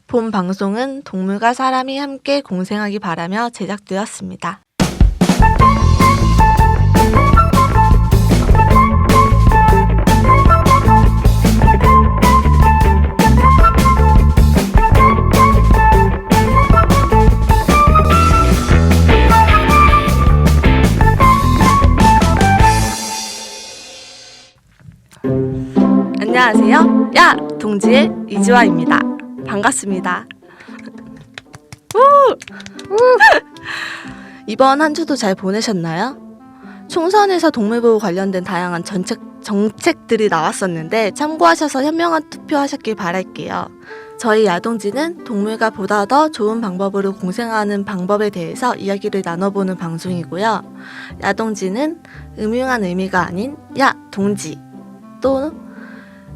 본 방송은 동물과 사람이 함께 공생하기 바라며 제작되었습니다. 안녕하세요. 야! 동지의 이지화입니다. 반갑습니다. 이번 한 주도 잘 보내셨나요? 총선에서 동물보호 관련된 다양한 정책들이 나왔었는데 참고하셔서 현명한 투표하셨길 바랄게요. 저희 야동지는 동물과 보다 더 좋은 방법으로 공생하는 방법에 대해서 이야기를 나눠보는 방송이고요. 야동지는 음흉한 의미가 아닌 야! 동지 또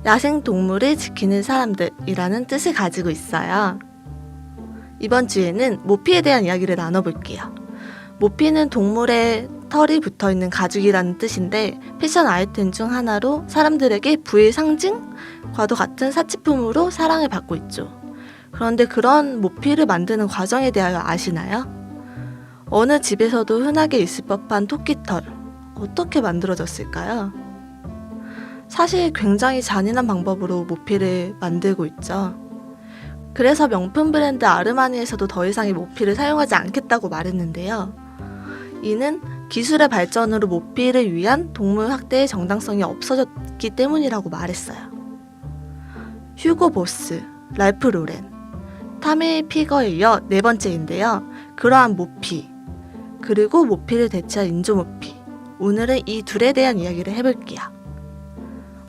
야생동물을 지키는 사람들이라는 뜻을 가지고 있어요. 이번 주에는 모피에 대한 이야기를 나눠볼게요. 모피는 동물의 털이 붙어있는 가죽이라는 뜻인데 패션 아이템 중 하나로 사람들에게 부의 상징과도 같은 사치품으로 사랑을 받고 있죠. 그런데 그런 모피를 만드는 과정에 대하여 아시나요? 어느 집에서도 흔하게 있을 법한 토끼털, 어떻게 만들어졌을까요? 사실 굉장히 잔인한 방법으로 모피를 만들고 있죠. 그래서 명품 브랜드 아르마니에서도 더 이상의 모피를 사용하지 않겠다고 말했는데요. 이는 기술의 발전으로 모피를 위한 동물 학대의 정당성이 없어졌기 때문이라고 말했어요. 휴고 보스, 랄프 로렌, 타미 피거에 이어 네 번째인데요. 그러한 모피, 그리고 모피를 대체한 인조 모피. 오늘은 이 둘에 대한 이야기를 해볼게요.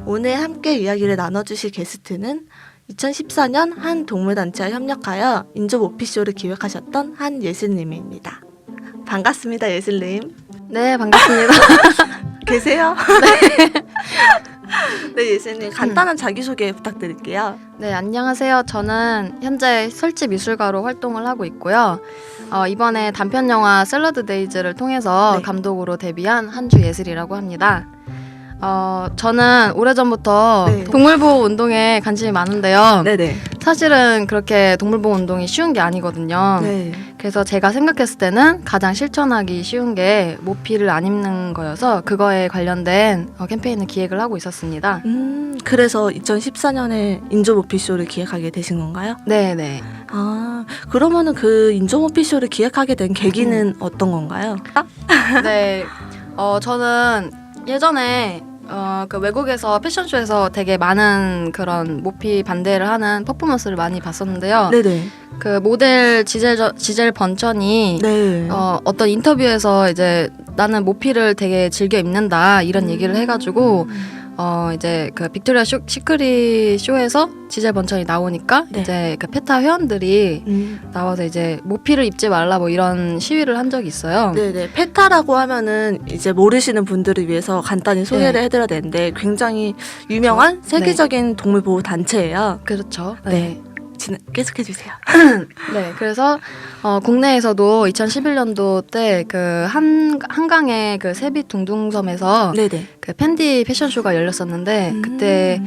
오늘 함께 이야기를 나눠주실 게스트는 2014년 한 동물단체와 협력하여 인조 모피쇼를 기획하셨던 한예슬님입니다. 반갑습니다, 예슬님. 네, 반갑습니다. 계세요? 네, 예슬님 간단한 자기소개 부탁드릴게요. 네, 안녕하세요. 저는 현재 설치 미술가로 활동을 하고 있고요. 이번에 단편 영화 샐러드 데이즈를 통해서 감독으로 데뷔한 한주예슬이라고 합니다. 저는 오래전부터 동물보호 운동에 관심이 많은데요. 네네. 사실은 그렇게 동물보호 운동이 쉬운 게 아니거든요. 네. 그래서 제가 생각했을 때는 가장 실천하기 쉬운 게 모피를 안 입는 거여서 그거에 관련된 캠페인을 기획을 하고 있었습니다. 그래서 2014년에 인조 모피쇼를 기획하게 되신 건가요? 네네. 아, 그러면은 그 인조 모피쇼를 기획하게 된 계기는 어떤 건가요? 네. 저는 예전에 그 외국에서 패션쇼에서 되게 많은 그런 모피 반대를 하는 퍼포먼스를 많이 봤었는데요. 네네. 그 모델 지젤 번천이 네. 어떤 인터뷰에서 이제 나는 모피를 되게 즐겨 입는다 이런 얘기를 해가지고 이제 그 빅토리아 시크릿 쇼에서 지젤 번천이 나오니까 이제 그 페타 회원들이 나와서 이제 모피를 입지 말라 뭐 이런 시위를 한 적이 있어요. 네네. 페타라고 하면은 이제 모르시는 분들을 위해서 간단히 소개를 해드려야 되는데 굉장히 유명한 세계적인 동물 보호 단체예요. 그렇죠. 네. 계속해주세요. 네, 그래서 국내에서도 2011년도 때 그 한강의 그 세빛 둥둥섬에서 그 팬디 패션쇼가 열렸었는데 그때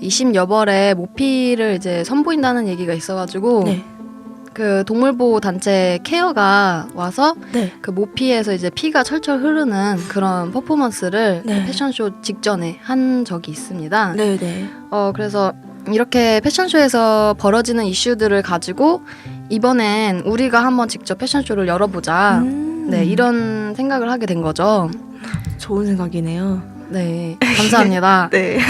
20여 벌의 모피를 이제 선보인다는 얘기가 있어가지고 그 동물보호 단체 케어가 와서 그 모피에서 이제 피가 철철 흐르는 그런 퍼포먼스를 그 패션쇼 직전에 한 적이 있습니다. 네네. 그래서 이렇게 패션쇼에서 벌어지는 이슈들을 가지고 이번엔 우리가 한번 직접 패션쇼를 열어보자. 네, 이런 생각을 하게 된 거죠. 좋은 생각이네요. 네, 감사합니다. 네.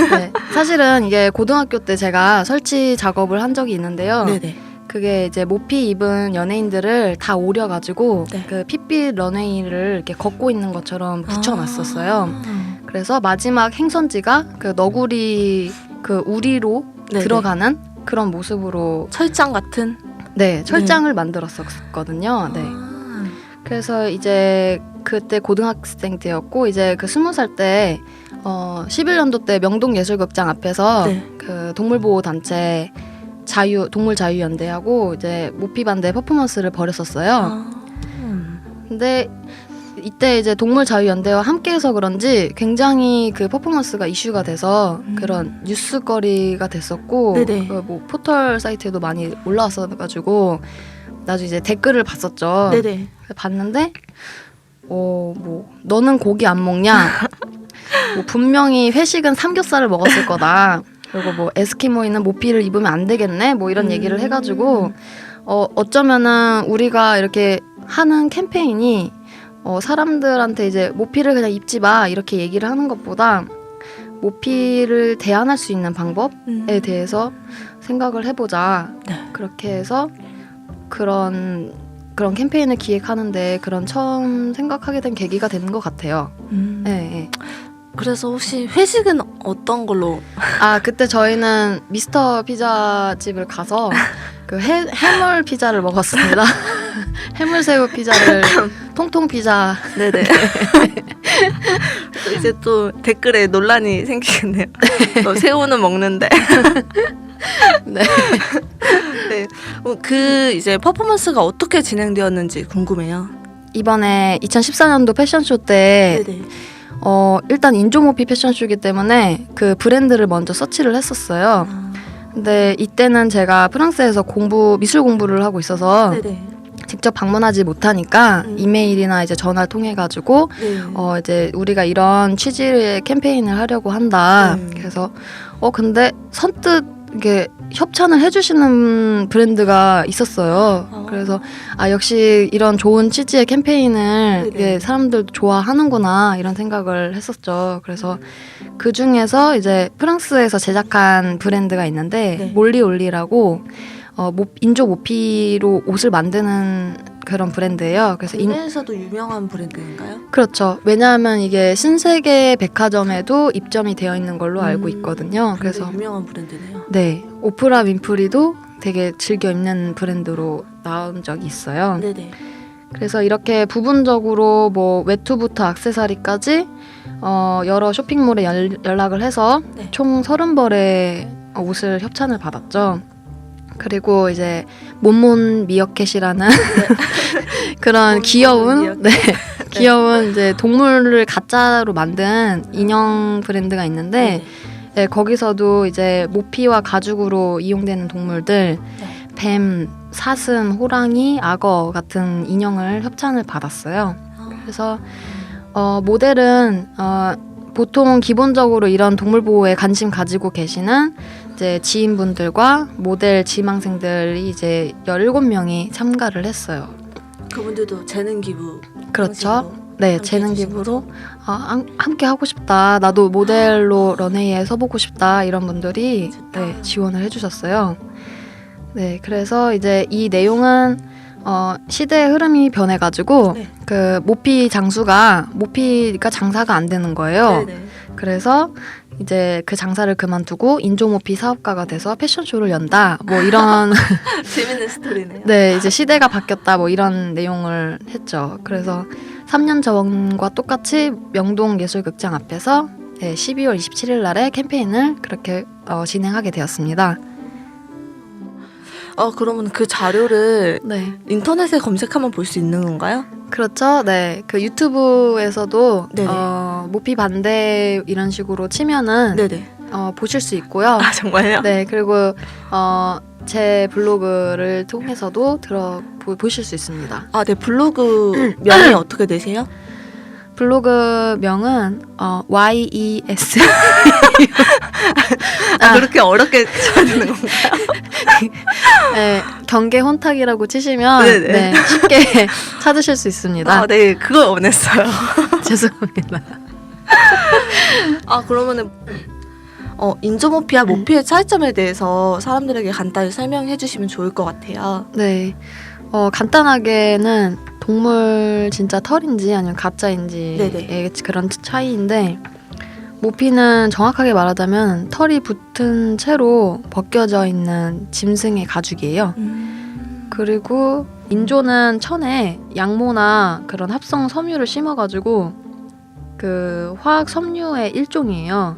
사실은 이게 고등학교 때 제가 설치 작업을 한 적이 있는데요. 네네. 그게 이제 모피 입은 연예인들을 다 오려가지고 그 핏빛 런웨이를 이렇게 걷고 있는 것처럼 붙여놨었어요. 그래서 마지막 행선지가 그 너구리 그 우리로 들어가는 그런 모습으로 철장 같은? 철장을 만들었었거든요. 그래서 이제 그때 고등학생 때였고 이제 그 20살 때 11년도 때 명동예술극장 앞에서 그 동물보호 단체 동물 자유연대하고 이제 모피 반대 퍼포먼스를 벌였었어요. 근데 이때 이제 동물자유연대와 함께해서 그런지 굉장히 그 퍼포먼스가 이슈가 돼서 그런 뉴스거리가 됐었고 뭐 포털 사이트에도 많이 올라왔어가지고 나중에 이제 댓글을 봤었죠. 네네. 봤는데 뭐 너는 고기 안 먹냐? 뭐 분명히 회식은 삼겹살을 먹었을 거다. 그리고 뭐 에스키모이는 모피를 입으면 안 되겠네. 뭐 이런 얘기를 해가지고 어쩌면은 우리가 이렇게 하는 캠페인이 사람들한테 이제 모피를 그냥 입지 마 이렇게 얘기를 하는 것보다 모피를 대안할 수 있는 방법에 대해서 생각을 해보자. 네. 그렇게 해서 그런 캠페인을 기획하는데 그런 처음 생각하게 된 계기가 되는 것 같아요. 네. 그래서 혹시 회식은 어떤 걸로? 그때 저희는 미스터 피자 집을 가서 그 해물 피자를 먹었습니다. 해물새우 피자를 통통 피자. 네네. 이제 또 댓글에 논란이 생기겠네요. 새우는 먹는데. 네. 네. 그 이제 퍼포먼스가 어떻게 진행되었는지 궁금해요. 이번에 2014년도 패션쇼 때 네네. 일단 인조모피 패션쇼이기 때문에 그 브랜드를 먼저 서치를 했었어요. 근데 이때는 제가 프랑스에서 미술 공부를 하고 있어서 네네. 직접 방문하지 못하니까 이메일이나 이제 전화를 통해 가지고 이제 우리가 이런 취지의 캠페인을 하려고 한다. 그래서 근데 선뜻 이게 협찬을 해주시는 브랜드가 있었어요. 그래서 역시 이런 좋은 취지의 캠페인을 이게 사람들도 좋아하는구나 이런 생각을 했었죠. 그래서 그 중에서 이제 프랑스에서 제작한 브랜드가 있는데 몰리올리라고 인조 모피로 옷을 만드는 그런 브랜드예요. 그래서 국내에서도 유명한 브랜드인가요? 그렇죠. 왜냐하면 이게 신세계 백화점에도 입점이 되어 있는 걸로 알고 있거든요. 그래서 유명한 브랜드네요. 네, 오프라 윈프리도 되게 즐겨 입는 브랜드로 나온 적이 있어요. 네네. 그래서 이렇게 부분적으로 뭐 외투부터 액세서리까지 여러 쇼핑몰에 연락을 해서 총 30벌의 옷을 협찬을 받았죠. 그리고 이제 몬몬 미어캣이라는 그런 귀여운 귀여운 이제 동물을 가짜로 만든 인형 브랜드가 있는데 거기서도 이제 모피와 가죽으로 이용되는 동물들 뱀, 사슴, 호랑이, 악어 같은 인형을 협찬을 받았어요. 그래서 모델은 보통 기본적으로 이런 동물 보호에 관심 가지고 계시는 이제 지인분들과 모델 지망생들이 이제 17명이 참가를 했어요. 그분들도 재능 기부. 그렇죠. 네, 재능 기부로 함께 하고 싶다. 나도 모델로 런웨이에 서보고 싶다. 이런 분들이 지원을 해주셨어요. 네, 그래서 이제 이 내용은 시대의 흐름이 변해가지고 그 모피가 장사가 안 되는 거예요. 그래서 이제 그 장사를 그만두고 인조모피 사업가가 돼서 패션쇼를 연다. 뭐 이런 재밌는 스토리네요. 네, 이제 시대가 바뀌었다. 뭐 이런 내용을 했죠. 그래서 3년 전과 똑같이 명동예술극장 앞에서 12월 27일 날에 캠페인을 그렇게 진행하게 되었습니다. 그러면 그 자료를 인터넷에 검색하면 볼 수 있는 건가요? 그렇죠. 네. 그 유튜브에서도 모피 반대 이런 식으로 치면은 보실 수 있고요. 정말요? 네. 그리고 제 블로그를 통해서도 보실 수 있습니다. 네. 블로그 명이 어떻게 되세요? 블로그 명은 YES. 그렇게 어렵게 써야 되는 건가요? 네, 경계 혼탁이라고 치시면 쉽게 찾으실 수 있습니다. 네, 그걸 원했어요. 죄송합니다. 그러면은 인조모피와 모피의 차이점에 대해서 사람들에게 간단히 설명해 주시면 좋을 것 같아요. 네, 간단하게는 동물 진짜 털인지 아니면 가짜인지의 그런 차이인데 모피는 정확하게 말하자면 털이 붙은 채로 벗겨져 있는 짐승의 가죽이에요. 그리고 인조는 천에 양모나 그런 합성 섬유를 심어가지고 그 화학 섬유의 일종이에요.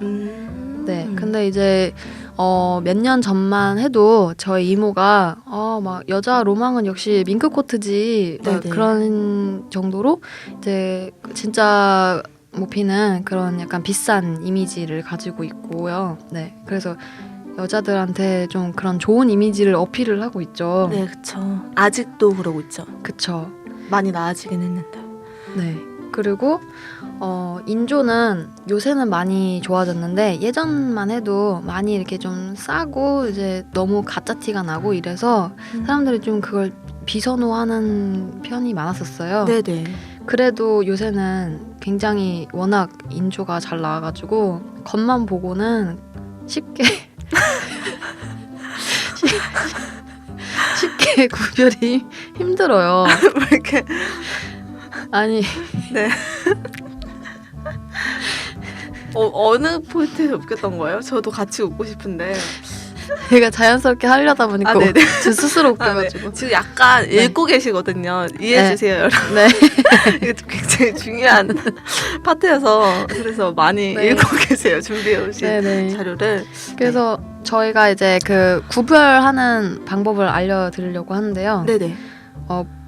네, 근데 이제 몇 년 전만 해도 저희 이모가 막 여자 로망은 역시 밍크 코트지 막 네네. 그런 정도로 이제 진짜 모피는 그런 약간 비싼 이미지를 가지고 있고요. 네, 그래서 여자들한테 좀 그런 좋은 이미지를 어필을 하고 있죠. 네, 그쵸. 아직도 그러고 있죠. 그쵸. 많이 나아지긴 했는데. 네. 그리고 인조는 요새는 많이 좋아졌는데 예전만 해도 많이 이렇게 좀 싸고 이제 너무 가짜 티가 나고 이래서 사람들이 좀 그걸 비선호하는 편이 많았었어요. 네네. 그래도 요새는 굉장히 워낙 인조가 잘 나와가지고 겉만 보고는 쉽게 쉽게 구별이 힘들어요. 왜 이렇게. 아니 네. 어느 포인트에서 웃겼던 거예요? 저도 같이 웃고 싶은데. 제가 자연스럽게 하려다 보니까 아, 네네. 저 스스로 네. 웃겨가지고. 지금 약간 네. 읽고 계시거든요. 이해해주세요, 여러분. 네. 이게 굉장히 중요한 파트여서 그래서 많이 네. 읽고 계세요. 준비해 오신 네네. 자료를. 그래서 저희가 이제 그 구별하는 방법을 알려드리려고 하는데요. 네네.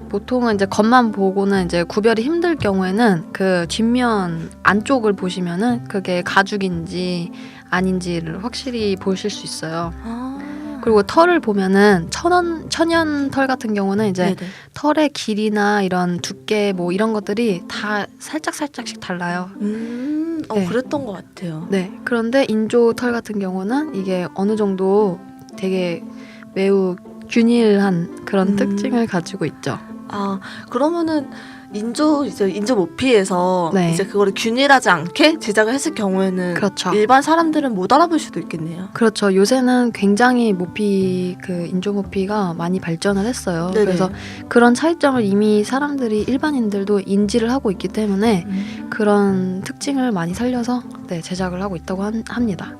보통은 이제 겉만 보고는 이제 구별이 힘들 경우에는 그 뒷면 안쪽을 보시면은 그게 가죽인지 아닌지를 확실히 보실 수 있어요. 그리고 털을 보면은 천연 털 같은 경우는 이제 네네. 털의 길이나 이런 두께 뭐 이런 것들이 다 살짝씩 달라요. 네. 그랬던 것 같아요. 네. 그런데 인조 털 같은 경우는 이게 어느 정도 되게 매우 균일한 그런 특징을 가지고 있죠. 아, 그러면은 인조 모피에서 네. 이제 그거를 균일하지 않게 제작을 했을 경우에는 그렇죠. 일반 사람들은 못 알아볼 수도 있겠네요. 그렇죠. 요새는 굉장히 모피 인조 모피가 많이 발전을 했어요. 네네. 그래서 그런 차이점을 이미 사람들이 일반인들도 인지를 하고 있기 때문에 그런 특징을 많이 살려서 네, 제작을 하고 있다고 합니다.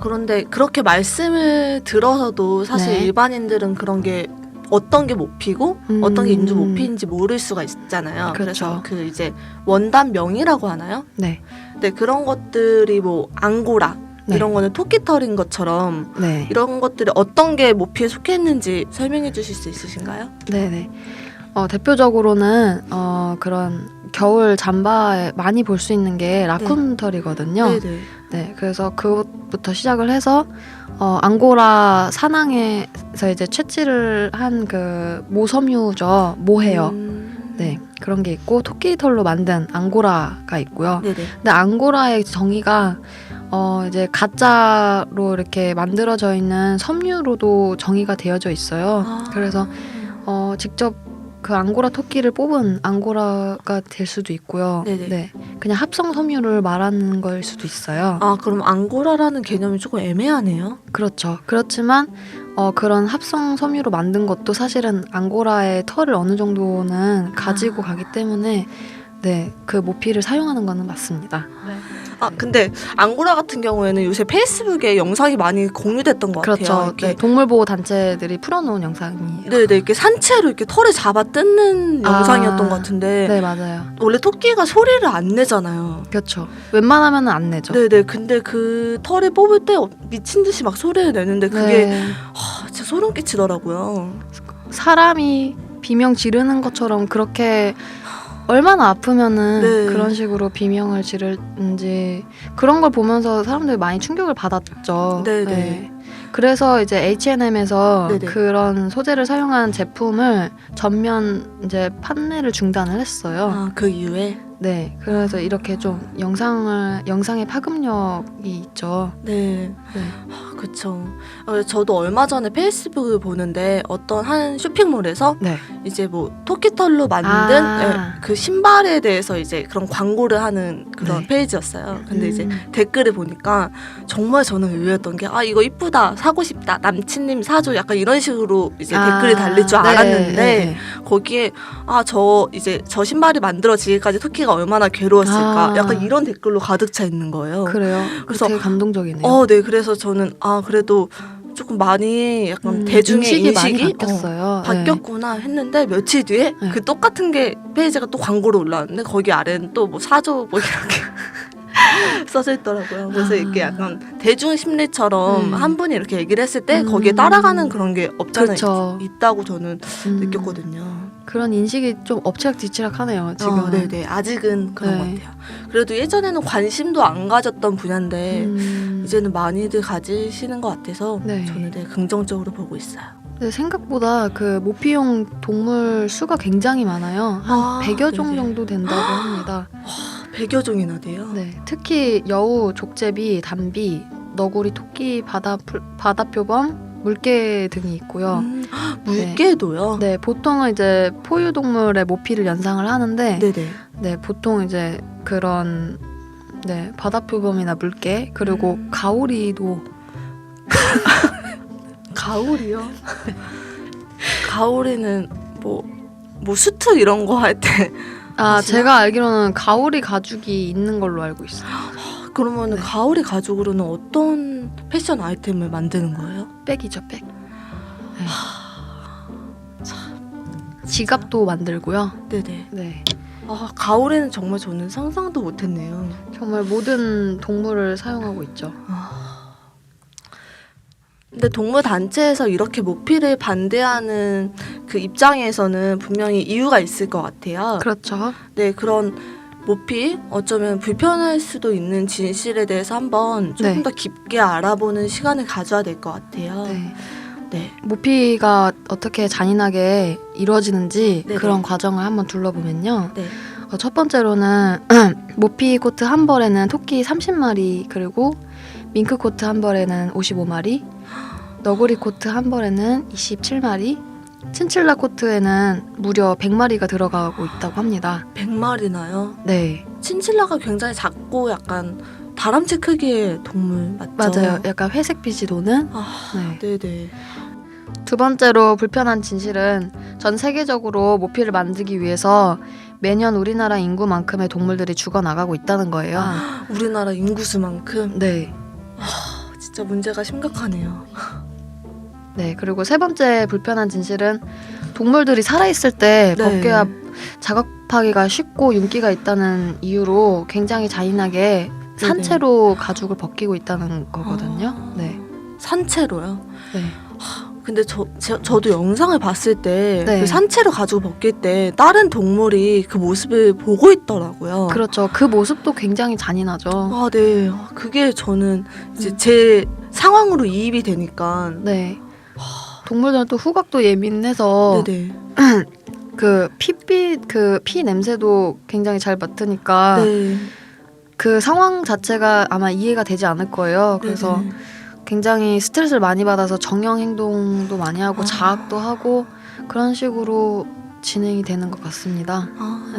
그런데 그렇게 말씀을 들어서도 사실 네. 일반인들은 그런 게 어떤 게 모피고 어떤 게 인조 모피인지 모를 수가 있잖아요. 그렇죠. 그래서 그 이제 원단명이라고 하나요? 네. 네, 그런 것들이 뭐 앙고라 네. 이런 거는 토끼털인 것처럼 네. 이런 것들이 어떤 게 모피에 속했는지 설명해 주실 수 있으신가요? 네네. 대표적으로는 그런 겨울 잠바에 많이 볼 수 있는 게 라쿤 털이거든요. 네네. 네, 그래서 그것부터 시작을 해서 앙고라 산항에서 이제 채취를 한 그 모섬유죠, 모헤어. 네, 그런 게 있고 토끼 털로 만든 앙고라가 있고요. 네네. 근데 앙고라의 정의가 이제 가짜로 이렇게 만들어져 있는 섬유로도 정의가 되어져 있어요. 그래서 직접 그 앙고라 토끼를 뽑은 앙고라가 될 수도 있고요. 네네. 네, 그냥 합성 섬유를 말하는 걸 수도 있어요. 그럼 앙고라라는 개념이 조금 애매하네요. 그렇죠. 그렇지만 그런 합성 섬유로 만든 것도 사실은 앙고라의 털을 어느 정도는 가지고 가기 때문에 네, 그 모피를 사용하는 거는 맞습니다. 근데 앙고라 같은 경우에는 요새 페이스북에 영상이 많이 공유됐던 것 그렇죠. 같아요. 네, 동물보호 단체들이 풀어놓은 영상이에요. 네네, 이렇게 산채로 이렇게 털을 잡아 뜯는 영상이었던 것 같은데 네, 맞아요. 원래 토끼가 소리를 안 내잖아요. 그렇죠. 웬만하면은 안 내죠. 네네, 근데 그 털을 뽑을 때 미친 듯이 막 소리를 내는데 그게 네. 진짜 소름 끼치더라고요. 사람이 비명 지르는 것처럼 그렇게 얼마나 아프면은 네. 그런 식으로 비명을 지르는지 그런 걸 보면서 사람들이 많이 충격을 받았죠. 네네. 네. 그래서 이제 H&M에서 네네. 그런 소재를 사용한 제품을 전면 이제 판매를 중단을 했어요. 그 이후에? 네, 그래서 이렇게 좀 영상의 파급력이 있죠. 네. 네. 그쵸. 저도 얼마 전에 페이스북을 보는데 어떤 한 쇼핑몰에서 네. 이제 뭐 토끼털로 만든 그 신발에 대해서 이제 그런 광고를 하는 그런 네. 페이지였어요. 근데 이제 댓글을 보니까 정말 저는 의외였던 게 이거 이쁘다, 사고 싶다, 남친님 사줘, 약간 이런 식으로 이제 댓글이 달릴 줄 네, 알았는데 네. 거기에 저 신발이 만들어지기까지 토끼가 얼마나 괴로웠을까, 약간 이런 댓글로 가득 차 있는 거예요. 그래요. 그래서 되게 감동적이네요. 네, 그래서 저는 그래도 조금 많이 약간 대중의 인식이 많이 바뀌었어요. 바뀌었구나 했는데 며칠 뒤에 그 똑같은 게 페이지가 또 광고로 올라왔는데 거기 아래는 또 뭐 사줘 뭐 이렇게 써져 있더라고요. 그래서 이렇게 약간 대중 심리처럼 한 분이 이렇게 얘기를 했을 때 거기에 따라가는 그런 게 없잖아요. 그렇죠. 있다고 저는 느꼈거든요. 그런 인식이 좀 엎치락뒤치락하네요. 지금. 네네. 아직은 그런 것 네. 같아요. 그래도 예전에는 관심도 안 가졌던 분야인데 이제는 많이들 가지시는 것 같아서 네. 저는 되게 긍정적으로 보고 있어요. 근데 생각보다 그 모피용 동물 수가 굉장히 많아요. 한 100여 종 네네. 정도 된다고 합니다. 100여 종이나 돼요? 네, 특히 여우, 족제비, 담비, 너구리, 토끼, 바다표범, 물개 등이 있고요. 물개도요? 네, 보통은 이제 포유동물의 모피를 연상을 하는데, 네네. 네, 보통 이제 그런 바다표범이나 물개 그리고 가오리도 가오리요? 가오리는 뭐 수트 이런 거 할 때 제가 알기로는 가오리 가죽이 있는 걸로 알고 있어요. 그러면 네. 가오리 가죽으로는 어떤 패션 아이템을 만드는 거예요? 백이죠, 백. 네. 지갑도 만들고요. 네네. 네. 가오리는 정말 저는 상상도 못했네요. 정말 모든 동물을 사용하고 있죠. 근데 동물 단체에서 이렇게 모피를 반대하는 그 입장에서는 분명히 이유가 있을 것 같아요. 그렇죠. 네, 그런 모피 어쩌면 불편할 수도 있는 진실에 대해서 한번 조금 더 깊게 알아보는 시간을 가져야 될 것 같아요. 네. 네. 모피가 어떻게 잔인하게 이루어지는지 네네. 그런 과정을 한번 둘러보면요. 네. 첫 번째로는 모피 코트 한 벌에는 토끼 30마리 그리고 밍크 코트 한 벌에는 55마리, 너구리 코트 한 벌에는 27마리, 친칠라 코트에는 무려 100마리가 들어가고 있다고 합니다. 100마리나요? 네. 친칠라가 굉장히 작고 약간 다람쥐 크기의 동물 맞죠? 맞아요. 약간 회색빛이 도는. 네. 네네. 두 번째로 불편한 진실은 전 세계적으로 모피를 만들기 위해서 매년 우리나라 인구만큼의 동물들이 죽어나가고 있다는 거예요. 우리나라 인구수만큼? 네. 진짜 문제가 심각하네요. 네. 그리고 세 번째 불편한 진실은 동물들이 살아있을 때 벗겨야 작업하기가 쉽고 윤기가 있다는 이유로 굉장히 잔인하게 산채로 가죽을 벗기고 있다는 거거든요. 네. 산채로요? 네. 근데 저도 영상을 봤을 때 네. 그 산채로 가죽을 벗길 때 다른 동물이 그 모습을 보고 있더라고요. 그렇죠. 그 모습도 굉장히 잔인하죠. 네. 그게 저는 이제 제 상황으로 이입이 되니까. 네. 동물들은 또 후각도 예민해서 네네. 그 피 냄새도 굉장히 잘 맡으니까 네. 그 상황 자체가 아마 이해가 되지 않을 거예요. 그래서 네네. 굉장히 스트레스를 많이 받아서 정형 행동도 많이 하고 자학도 하고 그런 식으로 진행이 되는 것 같습니다.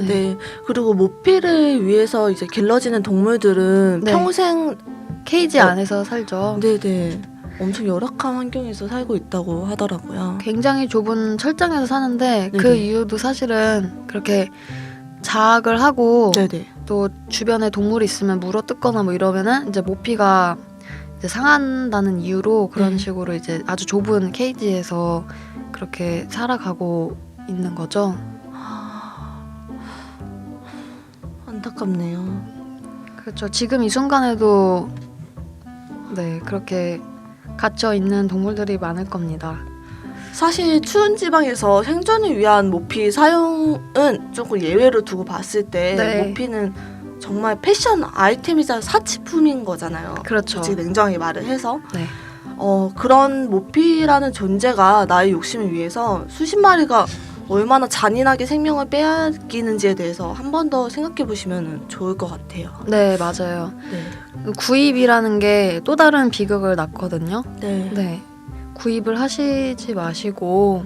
네. 그리고 모피를 위해서 이제 길러지는 동물들은 평생 케이지 안에서 살죠. 네네. 엄청 열악한 환경에서 살고 있다고 하더라고요. 굉장히 좁은 철장에서 사는데 그 이유도 사실은 그렇게 자학을 하고 또 주변에 동물이 있으면 물어뜯거나 뭐 이러면은 이제 모피가 이제 상한다는 이유로 그런 식으로 이제 아주 좁은 케이지에서 그렇게 살아가고 있는 거죠. 안타깝네요. 그렇죠. 지금 이 순간에도 그렇게 갇혀 있는 동물들이 많을 겁니다. 사실 추운 지방에서 생존을 위한 모피 사용은 조금 예외로 두고 봤을 때 모피는 정말 패션 아이템이자 사치품인 거잖아요. 그렇죠. 솔직히 냉정하게 말을 해서 그런 모피라는 존재가 나의 욕심을 위해서 수십 마리가 얼마나 잔인하게 생명을 빼앗기는지에 대해서 한 번 더 생각해 보시면 좋을 것 같아요. 네, 맞아요. 구입이라는 게 또 다른 비극을 낳거든요. 네. 구입을 하시지 마시고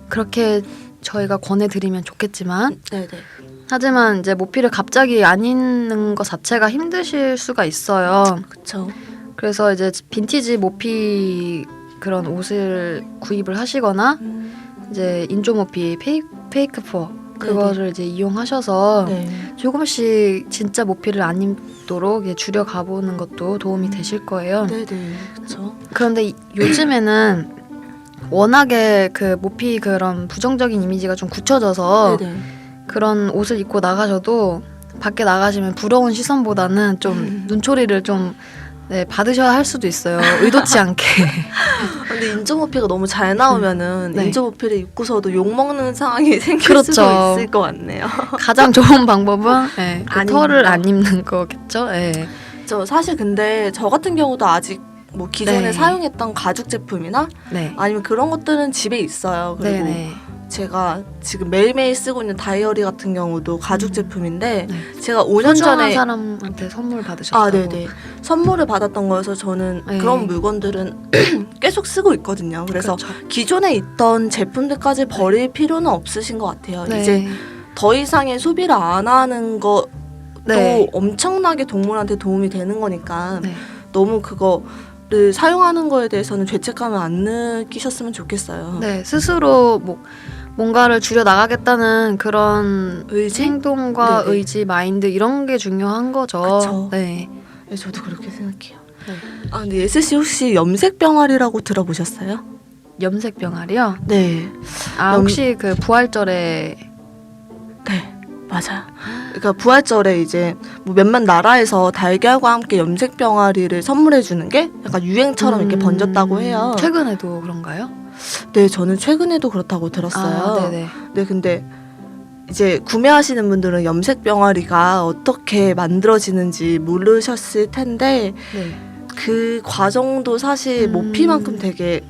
그렇게 저희가 권해드리면 좋겠지만 하지만 이제 모피를 갑자기 안 입는 것 자체가 힘드실 수가 있어요. 그렇죠. 그래서 이제 빈티지 모피 그런 옷을 구입을 하시거나 이제 인조 모피 페이크 퍼 그거를 이제 이용하셔서 조금씩 진짜 모피를 안 입도록 줄여 가보는 것도 도움이 되실 거예요. 그렇죠. 그런데 요즘에는 워낙에 그 모피 그런 부정적인 이미지가 좀 굳혀져서 그런 옷을 입고 나가셔도 밖에 나가시면 부러운 시선보다는 좀 눈초리를 좀 네, 받으셔야 할 수도 있어요. 의도치 않게. 근데 인조모피가 너무 잘 나오면은 네. 인조모피를 입고서도 욕먹는 상황이 생길 그렇죠. 수도 있을 것 같네요. 가장 좋은 방법은 네, 그 안 털을 입는 거. 안 입는 거겠죠. 네. 저 사실 근데 저 같은 경우도 아직 뭐 기존에 네. 사용했던 가죽 제품이나 네. 아니면 그런 것들은 집에 있어요. 그리고 네네. 제가 지금 매일매일 쓰고 있는 다이어리 같은 경우도 가죽 제품인데 네. 제가 5년 소중한 전에 사람한테 선물 받으셨다고. 네네 선물을 받았던 거여서 저는 네. 그런 물건들은 계속 쓰고 있거든요. 그래서 그렇죠. 기존에 있던 제품들까지 버릴 필요는 없으신 것 같아요. 네. 이제 더 이상의 소비를 안 하는 것도 네. 엄청나게 동물한테 도움이 되는 거니까 네. 너무 그거를 사용하는 거에 대해서는 죄책감을 안 느끼셨으면 좋겠어요. 네, 스스로 뭔가를 줄여 나가겠다는 그런 의지? 행동과 네네. 의지, 마인드 이런 게 중요한 거죠. 그쵸. 네. 네, 저도 그렇게 생각해요. 네. 근데 예슬 씨 혹시 염색 병아리라고 들어보셨어요? 염색 병아리요? 네. 혹시 그 부활절에 네, 맞아요. 그러니까 부활절에 이제 뭐 몇몇 나라에서 달걀과 함께 염색 병아리를 선물해 주는 게 약간 유행처럼 이렇게 번졌다고 해요. 최근에도 그런가요? 네, 저는 최근에도 그렇다고 들었어요. 네네. 네, 근데 이제 구매하시는 분들은 염색 병아리가 어떻게 만들어지는지 모르셨을 텐데 네. 그 과정도 사실 모피만큼 되게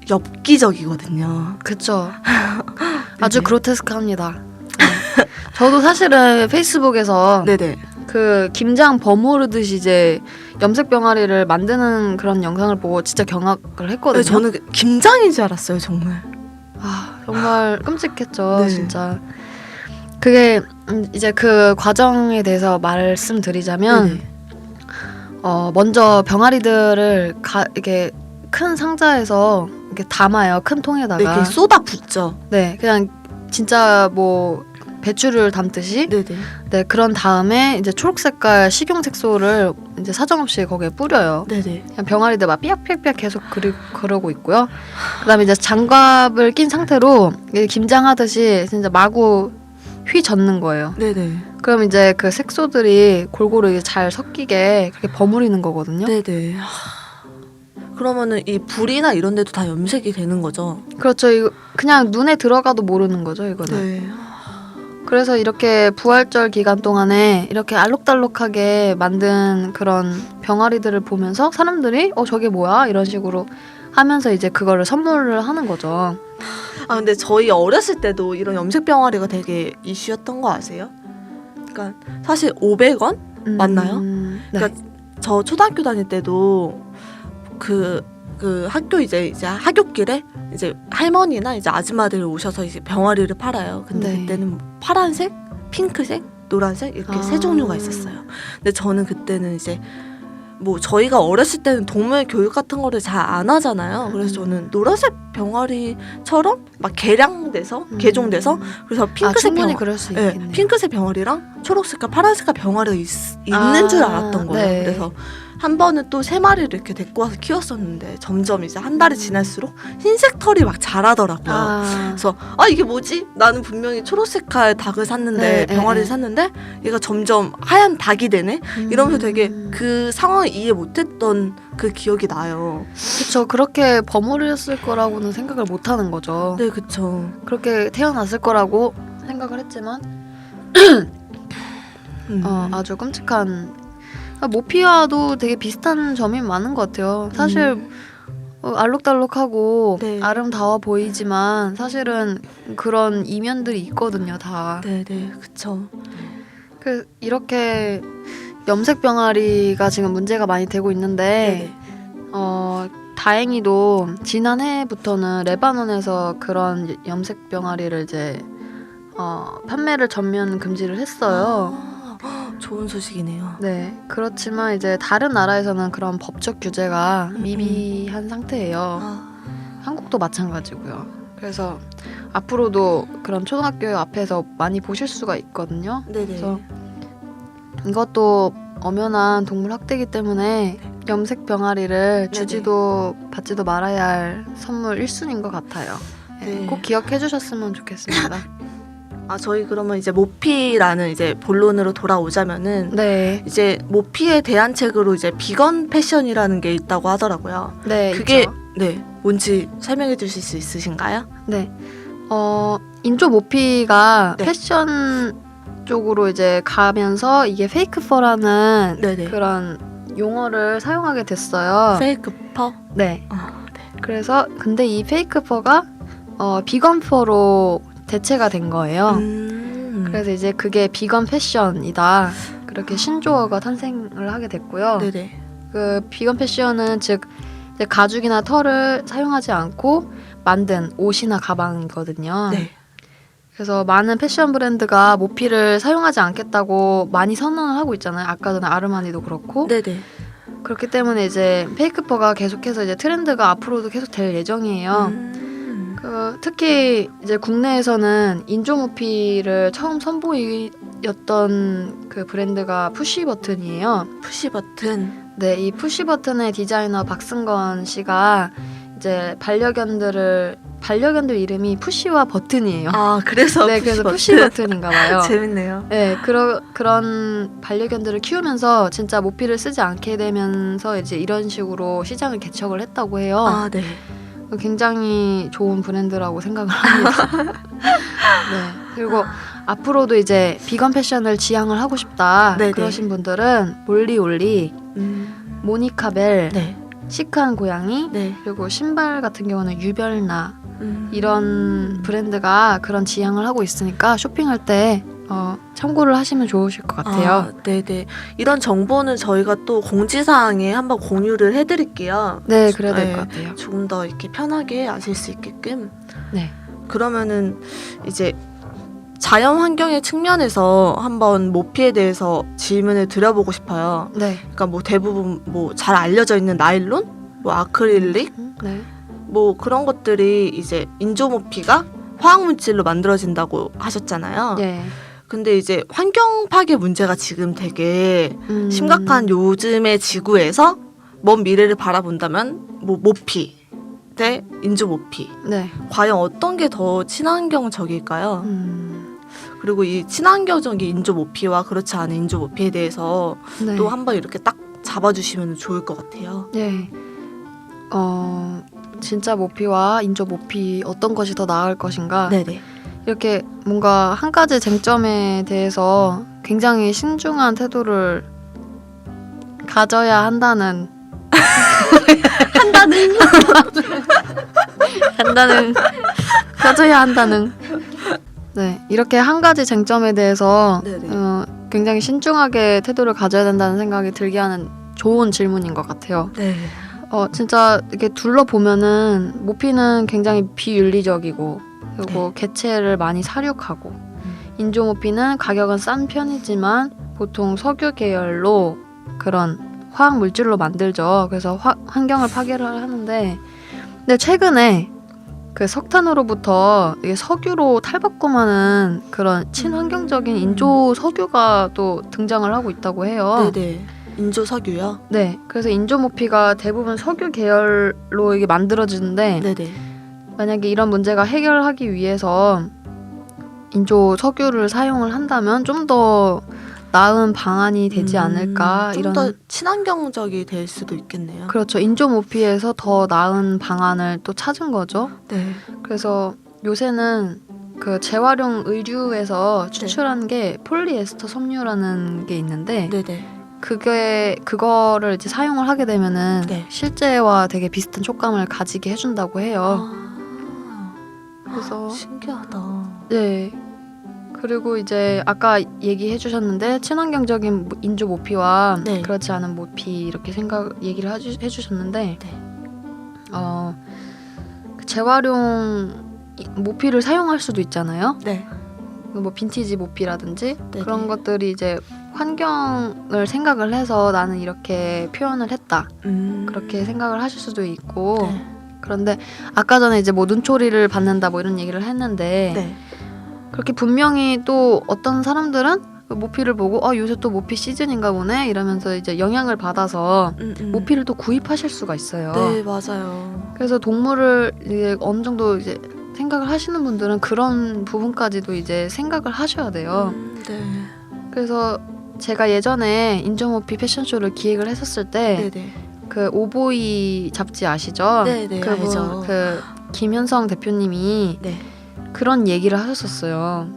엽기적이거든요. 그쵸. 아주 네네. 그로테스크합니다. 네. 저도 사실은 페이스북에서 네네. 그 김장 버무르듯이 이제 염색 병아리를 만드는 그런 영상을 보고 진짜 경악을 했거든요. 네, 저는 김장인 줄 알았어요, 정말. 정말 끔찍했죠, 네. 진짜. 그게 이제 그 과정에 대해서 말씀드리자면 네네. 먼저 병아리들을 이렇게 큰 상자에서 이렇게 담아요, 큰 네, 통에다가. 이렇게 쏟아 붓죠. 네, 그냥 진짜 뭐 배추를 담듯이. 네네. 네, 그런 다음에 이제 초록색깔 식용 색소를 이제 사정없이 거기에 뿌려요. 네네. 그냥 병아리들 막 삐약삐약삐약 계속 그러고 있고요. 그다음에 이제 장갑을 낀 상태로 김장하듯이 진짜 마구 휘젓는 거예요. 네네. 그럼 이제 그 색소들이 골고루 잘 섞이게 그렇게 버무리는 거거든요. 네네. 그러면은 이 불이나 이런 데도 다 염색이 되는 거죠? 그렇죠. 이거 그냥 눈에 들어가도 모르는 거죠, 이거는. 네. 그래서 이렇게 부활절 기간 동안에 이렇게 알록달록하게 만든 그런 병아리들을 보면서 사람들이 저게 뭐야? 이런 식으로 하면서 이제 그거를 선물을 하는 거죠. 근데 저희 어렸을 때도 이런 염색 병아리가 되게 이슈였던 거 아세요? 그러니까 사실 500원? 맞나요? 네. 그러니까 저 초등학교 다닐 때도 그 학교 이제 하굣길에 이제 할머니나 이제 아줌마들이 오셔서 이제 병아리를 팔아요. 근데 네. 그때는 파란색, 핑크색, 노란색 이렇게 세 종류가 있었어요. 근데 저는 그때는 이제 뭐 저희가 어렸을 때는 동물 교육 같은 거를 잘 안 하잖아요. 그래서 저는 노란색 병아리처럼 막 개량돼서 개종돼서 그래서 핑크색 충분히 병아리, 그럴 수 네, 있겠네요. 핑크색 병아리랑 초록색과 파란색깔 병아리가 있는 줄 알았던 거예요. 네. 그래서 한 번은 또 세 마리를 이렇게 데리고 와서 키웠었는데 점점 이제 한 달이 지날수록 흰색 털이 막 자라더라고요. 그래서 이게 뭐지? 나는 분명히 초록색깔 닭을 샀는데 병아리를 샀는데 얘가 점점 하얀 닭이 되네? 이러면서 되게 그 상황을 이해 못했던 그 기억이 나요. 그렇죠. 그렇게 버무렸을 거라고는 생각을 못하는 거죠. 네, 그쵸. 그렇게 태어났을 거라고 생각을 했지만 아주 끔찍한. 모피와도 되게 비슷한 점이 많은 것 같아요. 사실 알록달록하고 네. 아름다워 보이지만 사실은 그런 이면들이 있거든요, 다. 네네, 그쵸. 이렇게 염색 병아리가 지금 문제가 많이 되고 있는데 다행히도 지난해부터는 레바논에서 그런 염색 병아리를 이제 판매를 전면 금지를 했어요. 좋은 소식이네요. 네, 그렇지만 이제 다른 나라에서는 그런 법적 규제가 미비한 상태예요. 한국도 마찬가지고요. 그래서 앞으로도 그런 초등학교 앞에서 많이 보실 수가 있거든요. 네네. 그래서 이것도 엄연한 동물 학대이기 때문에 염색 병아리를 주지도 받지도 말아야 할 선물 1순위인 것 같아요. 네, 네. 꼭 기억해 주셨으면 좋겠습니다. 저희 그러면 이제 모피라는 이제 본론으로 돌아오자면은 네. 이제 모피에 대한 책으로 이제 비건 패션이라는 게 있다고 하더라고요. 네, 그게 있죠. 네, 뭔지 설명해 주실 수 있으신가요? 네. 인조 모피가 네. 패션 쪽으로 이제 가면서 이게 페이크 퍼라는 네네. 그런 용어를 사용하게 됐어요. 페이크 퍼? 네. 네. 그래서 근데 이 페이크 퍼가 비건 퍼로 대체가 된 거예요. 그래서 이제 그게 비건 패션이다. 그렇게 신조어가 탄생을 하게 됐고요. 네네. 그 비건 패션은 즉 이제 가죽이나 털을 사용하지 않고 만든 옷이나 가방이거든요. 네. 그래서 많은 패션 브랜드가 모피를 사용하지 않겠다고 많이 선언을 하고 있잖아요. 아까 전에 아르마니도 그렇고. 네네. 그렇기 때문에 이제 페이크 퍼가 계속해서 이제 트렌드가 앞으로도 계속 될 예정이에요. 특히 이제 국내에서는 인조 모피를 처음 선보였던 그 브랜드가 푸쉬버튼이에요. 푸쉬버튼. 네, 이 푸쉬버튼의 디자이너 박승건 씨가 이제 반려견들 이름이 푸쉬와 버튼이에요. 그래서 네, 그래서 푸쉬버튼인가 봐요. 재밌네요. 네, 그런 반려견들을 키우면서 진짜 모피를 쓰지 않게 되면서 이제 이런 식으로 시장을 개척을 했다고 해요. 네. 굉장히 좋은 브랜드라고 생각을 합니다. 네. 그리고 앞으로도 이제 비건 패션을 지향을 하고 싶다. 네네. 그러신 분들은 몰리올리, 모니카벨, 네. 시크한 고양이, 네. 그리고 신발 같은 경우는 유별나 이런 브랜드가 그런 지향을 하고 있으니까 쇼핑할 때 참고를 하시면 좋으실 것 같아요. 네네. 이런 정보는 저희가 또 공지사항에 한번 공유를 해드릴게요. 네, 그래야 될 것 같아요. 조금 더 이렇게 편하게 아실 수 있게끔. 네. 그러면은 이제 자연 환경의 측면에서 한번 모피에 대해서 질문을 드려보고 싶어요. 네. 그러니까 뭐 대부분 뭐 잘 알려져 있는 나일론, 뭐 아크릴릭, 네. 뭐 그런 것들이 이제 인조 모피가 화학 물질로 만들어진다고 하셨잖아요. 네. 근데 이제 환경 파괴 문제가 지금 되게 심각한 요즘의 지구에서 먼 미래를 바라본다면 뭐 모피 대 인조 모피. 네. 과연 어떤 게 더 친환경적일까요? 그리고 이 친환경적인 인조 모피와 그렇지 않은 인조 모피에 대해서 네. 또 한번 이렇게 딱 잡아주시면 좋을 것 같아요. 네. 진짜 모피와 인조 모피 어떤 것이 더 나을 것인가? 네네. 이렇게 뭔가 한 가지 쟁점에 대해서 굉장히 신중한 태도를 가져야 한다는 가져야 한다는 네, 이렇게 한 가지 쟁점에 대해서 굉장히 신중하게 태도를 가져야 된다는 생각이 들게 하는 좋은 질문인 것 같아요. 네. 진짜 이렇게 둘러보면은 모피는 굉장히 비윤리적이고 그리고 개체를 많이 사육하고 인조 모피는 가격은 싼 편이지만 보통 석유 계열로 그런 화학 물질로 만들죠. 그래서 환경을 파괴를 하는데 근데 최근에 그 석탄으로부터 이게 석유로 탈바꿈하는 그런 친환경적인 인조 석유가 또 등장을 하고 있다고 해요. 네네. 인조 석유요? 네. 그래서 인조 모피가 대부분 석유 계열로 이게 만들어지는데 네네. 만약에 이런 문제가 해결하기 위해서 인조 석유를 사용을 한다면 좀 더 나은 방안이 되지 않을까 좀 이런 더 친환경적이 될 수도 있겠네요. 그렇죠. 인조 모피에서 더 나은 방안을 또 찾은 거죠. 네. 그래서 요새는 그 재활용 의류에서 추출한 게 폴리에스터 섬유라는 게 있는데 네네. 그거를 이제 사용을 하게 되면은 네. 실제와 되게 비슷한 촉감을 가지게 해준다고 해요. 그래서 신기하다. 네. 그리고 이제 아까 얘기해 주셨는데 친환경적인 인조 모피와 네. 그렇지 않은 모피 이렇게 얘기를 해주셨는데 네. 그 재활용 모피를 사용할 수도 있잖아요. 네. 뭐 빈티지 모피라든지 네네. 그런 것들이 이제 환경을 생각을 해서 나는 이렇게 표현을 했다. 그렇게 생각을 하실 수도 있고 네. 그런데 아까 전에 이제 뭐 눈초리를 받는다 뭐 이런 얘기를 했는데 네. 그렇게 분명히 또 어떤 사람들은 그 모피를 보고 요새 또 모피 시즌인가 보네 이러면서 이제 영향을 받아서 모피를 또 구입하실 수가 있어요. 네, 맞아요. 그래서 동물을 이제 어느 정도 이제 생각을 하시는 분들은 그런 부분까지도 이제 생각을 하셔야 돼요. 네. 그래서 제가 예전에 인조모피 패션쇼를 기획을 했었을 때 그 오보이 잡지 아시죠? 네네, 알죠. 그 김현성 대표님이 그런 얘기를 하셨었어요.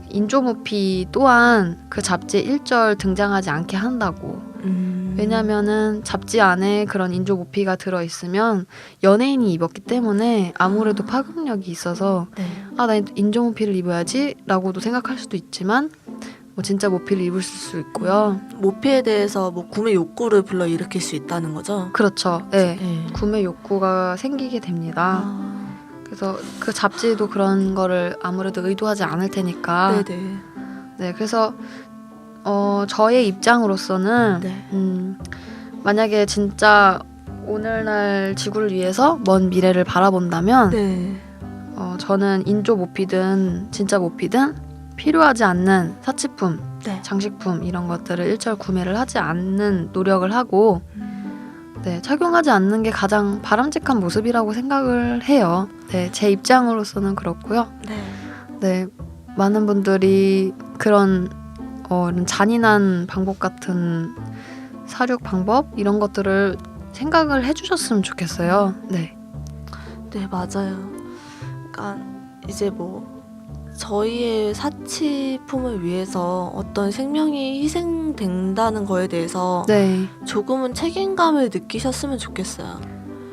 인조모피 또한 그 잡지에 1절 등장하지 않게 한다고. 왜냐면은 잡지 안에 그런 인조모피가 들어있으면 연예인이 입었기 때문에 아무래도 파급력이 있어서 아, 나 인조모피를 입어야지 라고도 생각할 수도 있지만 뭐 진짜 모피를 입을 수 있고요. 모피에 대해서 뭐 구매 욕구를 불러일으킬 수 있다는 거죠? 그렇죠. 네. 구매 욕구가 생기게 됩니다. 그래서 그 잡지도 그런 거를 아무래도 의도하지 않을 테니까. 네, 그래서 저의 입장으로서는 만약에 진짜 오늘날 지구를 위해서 먼 미래를 바라본다면 저는 인조 모피든 진짜 모피든 필요하지 않는 사치품, 장식품 이런 것들을 일절 구매를 하지 않는 노력을 하고 착용하지 않는 게 가장 바람직한 모습이라고 생각을 해요. 네, 제 입장으로서는 그렇고요. 네, 많은 분들이 그런 이런 잔인한 방법 같은 사육 방법 이런 것들을 생각을 해주셨으면 좋겠어요. 네, 맞아요. 그러니까 이제 뭐 저희의 사치품을 위해서 어떤 생명이 희생된다는 거에 대해서 조금은 책임감을 느끼셨으면 좋겠어요.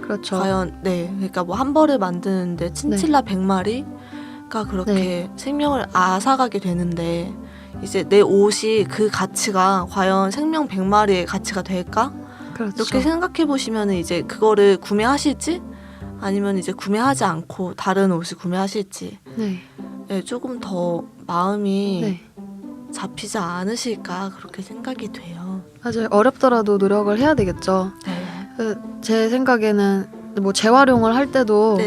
그렇죠. 과연 그러니까 뭐 한 벌을 만드는데 친칠라 100마리가 그렇게 생명을 앗아가게 되는데 이제 내 옷이 그 가치가 과연 생명 100마리의 가치가 될까? 그렇죠. 이렇게 생각해 보시면 이제 그거를 구매하실지 아니면 이제 구매하지 않고 다른 옷을 구매하실지 조금 더 마음이 잡히지 않으실까 그렇게 생각이 돼요. 맞아요. 어렵더라도 노력을 해야 되겠죠. 제 생각에는 뭐 재활용을 할 때도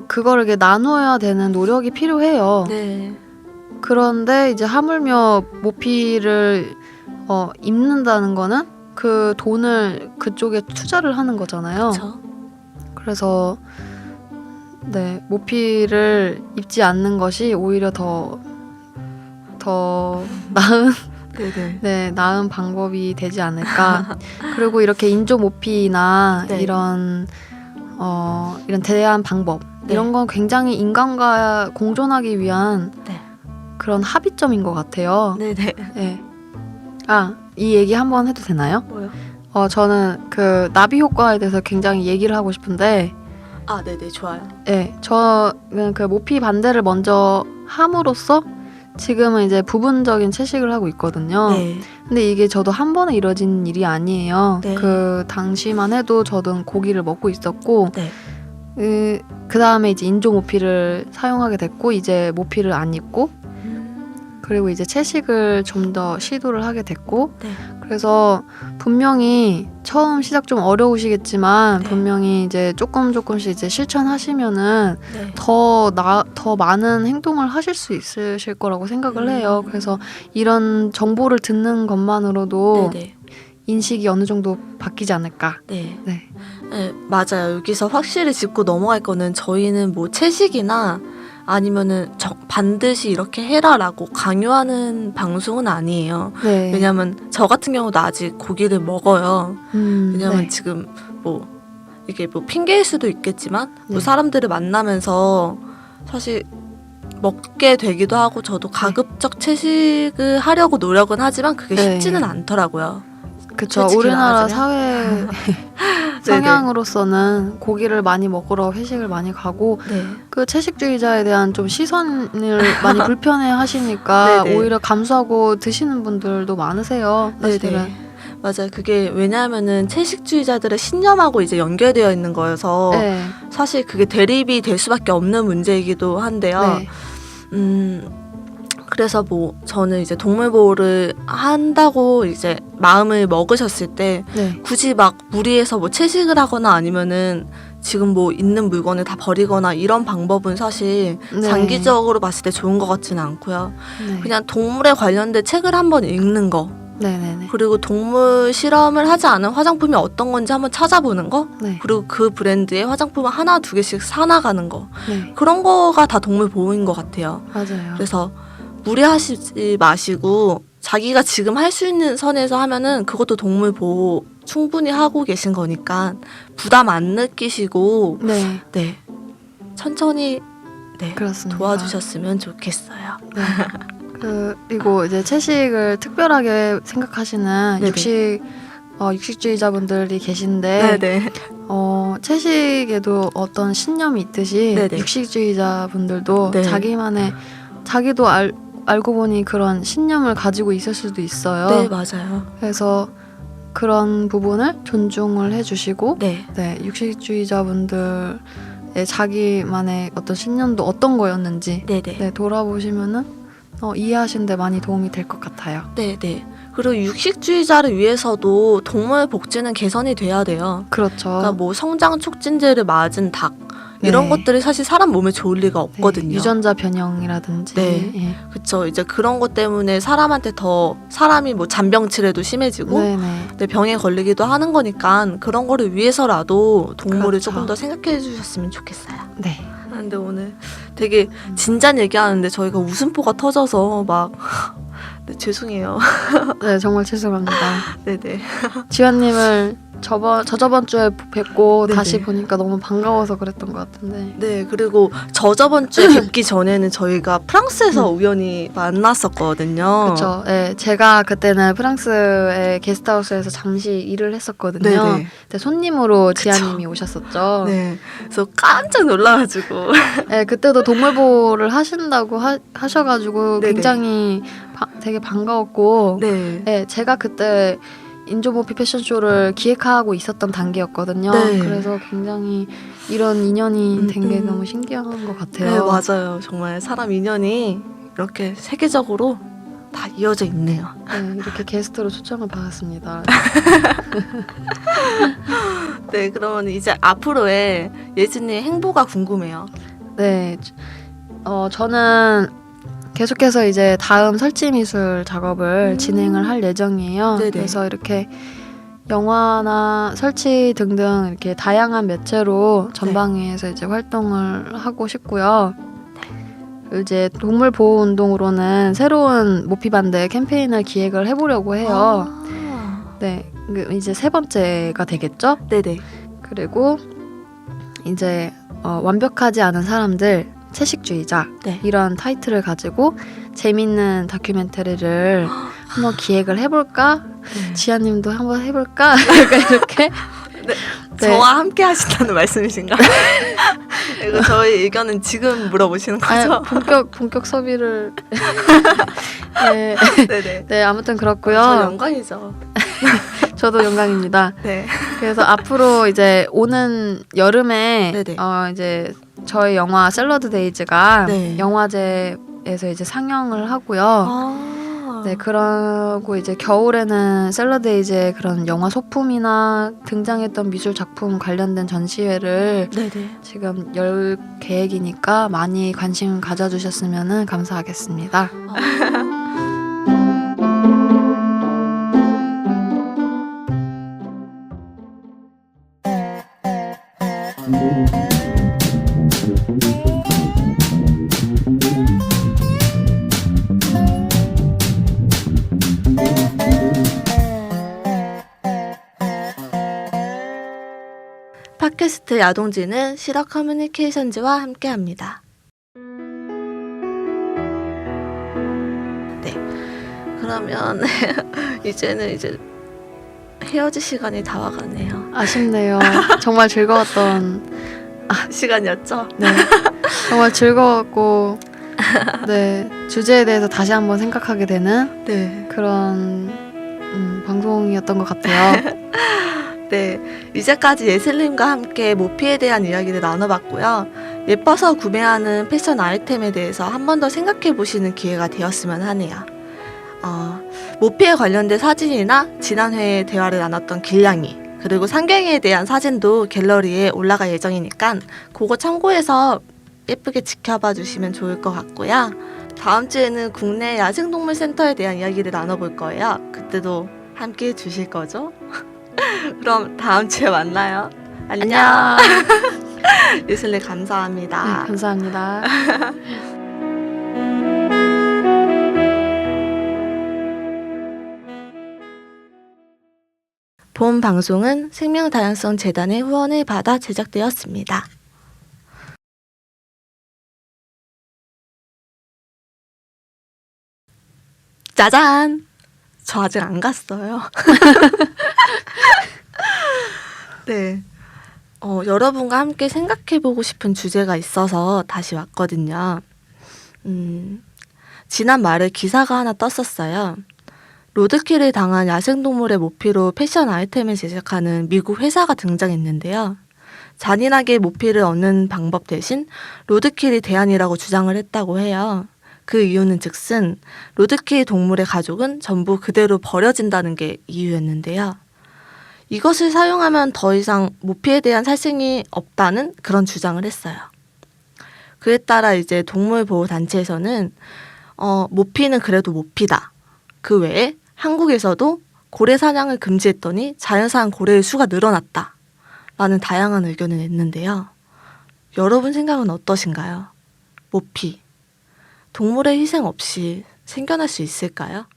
그거를 이렇게 나누어야 되는 노력이 필요해요. 그런데 이제 하물며 모피를 입는다는 거는 그 돈을 그쪽에 투자를 하는 거잖아요. 그쵸? 그래서 모피를 입지 않는 것이 오히려 더 나은 나은 방법이 되지 않을까. 그리고 이렇게 인조 모피나 이런 대한 방법 이런 건 굉장히 인간과 공존하기 위한 그런 합의점인 것 같아요. 이 얘기 한번 해도 되나요? 뭐요? 저는 그 나비 효과에 대해서 굉장히 얘기를 하고 싶은데. 좋아요. 저는 그 모피 반대를 먼저 함으로써 지금은 이제 부분적인 채식을 하고 있거든요. 근데 이게 저도 한 번에 이뤄진 일이 아니에요. 그 당시만 해도 저도 고기를 먹고 있었고 그 다음에 이제 인조 모피를 사용하게 됐고 이제 모피를 안 입고 그리고 이제 채식을 좀 더 시도를 하게 됐고 그래서 분명히 처음 시작 좀 어려우시겠지만 분명히 이제 조금씩 이제 실천하시면은 더 많은 행동을 하실 수 있으실 거라고 생각을 해요. 그래서 이런 정보를 듣는 것만으로도 인식이 어느 정도 바뀌지 않을까. 맞아요. 여기서 확실히 짚고 넘어갈 거는 저희는 뭐 채식이나 아니면은 반드시 이렇게 해라라고 강요하는 방송은 아니에요. 왜냐면 저 같은 경우도 아직 고기를 먹어요. 왜냐면 지금 뭐 이게 뭐 핑계일 수도 있겠지만 뭐 사람들을 만나면서 사실 먹게 되기도 하고 저도 가급적 채식을 하려고 노력은 하지만 그게 쉽지는 않더라고요. 그쵸. 우리나라 사회 성향으로서는 고기를 많이 먹으러 회식을 많이 가고 그 채식주의자에 대한 좀 시선을 많이 불편해 하시니까 오히려 감수하고 드시는 분들도 많으세요. 사실은. 맞아요. 그게 왜냐하면은 채식주의자들의 신념하고 이제 연결되어 있는 거여서 사실 그게 대립이 될 수밖에 없는 문제이기도 한데요. 그래서 뭐 저는 이제 동물 보호를 한다고 이제 마음을 먹으셨을 때 굳이 막 무리해서 뭐 채식을 하거나 아니면은 지금 뭐 있는 물건을 다 버리거나 이런 방법은 사실 장기적으로 봤을 때 좋은 것 같지는 않고요. 그냥 동물에 관련된 책을 한번 읽는 거 네네네. 그리고 동물 실험을 하지 않은 화장품이 어떤 건지 한번 찾아보는 거. 네. 그리고 그 브랜드의 화장품을 하나 두 개씩 사나가는 거. 네. 그런 거가 다 동물 보호인 것 같아요. 맞아요. 그래서 무리하시지 마시고 자기가 지금 할 수 있는 선에서 하면은 그것도 동물 보호 충분히 하고 계신 거니까 부담 안 느끼시고 네. 네 천천히 네 그렇습니다. 도와주셨으면 좋겠어요. 네. 그리고 이제 채식을 특별하게 생각하시는 네네. 육식주의자분들이 계신데 네네. 채식에도 어떤 신념이 있듯이 네네. 육식주의자분들도 네. 자기도 알고 보니 그런 신념을 가지고 있을 수도 있어요. 네 맞아요. 그래서 그런 부분을 존중을 해주시고 네. 네, 육식주의자분들의 자기만의 어떤 신념도 어떤 거였는지 네네. 네, 돌아보시면은 이해하시는데 많이 도움이 될 것 같아요. 네네. 그리고 육식주의자를 위해서도 동물 복지는 개선이 돼야 돼요. 그렇죠. 그러니까 뭐 성장 촉진제를 맞은 닭 이런 네. 것들이 사실 사람 몸에 좋을 리가 없거든요. 네, 유전자 변형이라든지. 네. 예. 그쵸. 이제 그런 것 때문에 사람한테 더 사람이 뭐 잔병치레도 심해지고 네네. 네, 병에 걸리기도 하는 거니까 그런 거를 위해서라도 동물을 그렇죠. 조금 더 생각해 주셨으면 좋겠어요. 네. 근데 오늘 되게 진지한 얘기하는데 저희가 웃음보가 터져서 막 네, 죄송해요. 네, 정말 죄송합니다. 네네. 지환님을 저저번 주에 뵙고 네네. 다시 보니까 너무 반가워서 그랬던 것 같은데. 네, 그리고 저번 주에 뵙기 전에는 저희가 프랑스에서 우연히 만났었거든요. 그렇죠. 네, 제가 그때는 프랑스의 게스트하우스에서 잠시 일을 했었거든요. 네네. 그때 손님으로 지아님이 오셨었죠. 네, 그래서 깜짝 놀라가지고. 네, 그때도 동물보호를 하신다고 하셔가지고 네네. 굉장히 되게 반가웠고. 네. 네, 제가 그때 인조모피 패션쇼를 기획하고 있었던 단계였거든요. 네. 그래서 굉장히 이런 인연이 된 게 너무 신기한 것 같아요. 네, 맞아요. 정말 사람 인연이 이렇게 세계적으로 다 이어져 있네요. 네, 이렇게 게스트로 초청을 받았습니다. 네, 그러면 이제 앞으로의 예진이의 행보가 궁금해요. 네, 저는 계속해서 이제 다음 설치 미술 작업을 진행을 할 예정이에요. 네네. 그래서 이렇게 영화나 설치 등등 이렇게 다양한 매체로 전방위에서 이제 활동을 하고 싶고요. 이제 동물 보호 운동으로는 새로운 모피반드 캠페인을 기획을 해보려고 해요. 네, 이제 3번째가 되겠죠? 네네. 그리고 이제 완벽하지 않은 사람들, 채식주의자 네. 이런 타이틀을 가지고 재밌는 다큐멘터리를 한번 기획을 해볼까? 지아님도 한번 해볼까? 이렇게 네. 네. 저와 함께 하신다는 말씀이신가요? 이거 저희 의견은 지금 물어보시는 거죠? 본격 섭외를 네. 네네. 네, 아무튼 그렇고요. 저 영광이죠. 저도 영광입니다. 네. 그래서 앞으로 이제 오는 여름에 네네. 이제 저희 영화 샐러드 데이즈가 네. 영화제에서 이제 상영을 하고요. 네, 그러고 이제 겨울에는 샐러드 데이즈의 그런 영화 소품이나 등장했던 미술 작품 관련된 전시회를 네네. 지금 열 계획이니까 많이 관심 가져주셨으면 감사하겠습니다. 팟캐스트 야동지는 실화 커뮤니케이션즈와 함께합니다. 네, 그러면 이제는 헤어질 시간이 다 와가네요. 아쉽네요. 정말 즐거웠던 시간이었죠? 네, 정말 즐거웠고 네, 주제에 대해서 다시 한번 생각하게 되는 네. 그런 방송이었던 것 같아요. 네, 이제까지 예슬님과 함께 모피에 대한 이야기를 나눠봤고요. 예뻐서 구매하는 패션 아이템에 대해서 한 번 더 생각해 보시는 기회가 되었으면 하네요. 모피에 관련된 사진이나 지난 회에 대화를 나눴던 길냥이, 그리고 상경이에 대한 사진도 갤러리에 올라갈 예정이니까 그거 참고해서 예쁘게 지켜봐 주시면 좋을 것 같고요. 다음 주에는 국내 야생동물센터에 대한 이야기를 나눠볼 거예요. 그때도 함께 해주실 거죠? 그럼 다음 주에 만나요. 안녕. 유슬리 감사합니다. 네, 감사합니다. 본 방송은 생명다양성재단의 후원을 받아 제작되었습니다. 짜잔! 저 아직 안 갔어요. 네. 여러분과 함께 생각해보고 싶은 주제가 있어서 다시 왔거든요. 지난 말에 기사가 하나 떴었어요. 로드킬을 당한 야생동물의 모피로 패션 아이템을 제작하는 미국 회사가 등장했는데요. 잔인하게 모피를 얻는 방법 대신 로드킬이 대안이라고 주장을 했다고 해요. 그 이유는 즉슨 로드킬 동물의 가족은 전부 그대로 버려진다는 게 이유였는데요. 이것을 사용하면 더 이상 모피에 대한 살생이 없다는 그런 주장을 했어요. 그에 따라 이제 동물보호단체에서는 모피는 그래도 모피다. 그 외에 한국에서도 고래 사냥을 금지했더니 자연사한 고래의 수가 늘어났다. 라는 다양한 의견을 냈는데요. 여러분 생각은 어떠신가요? 모피. 동물의 희생 없이 생겨날 수 있을까요?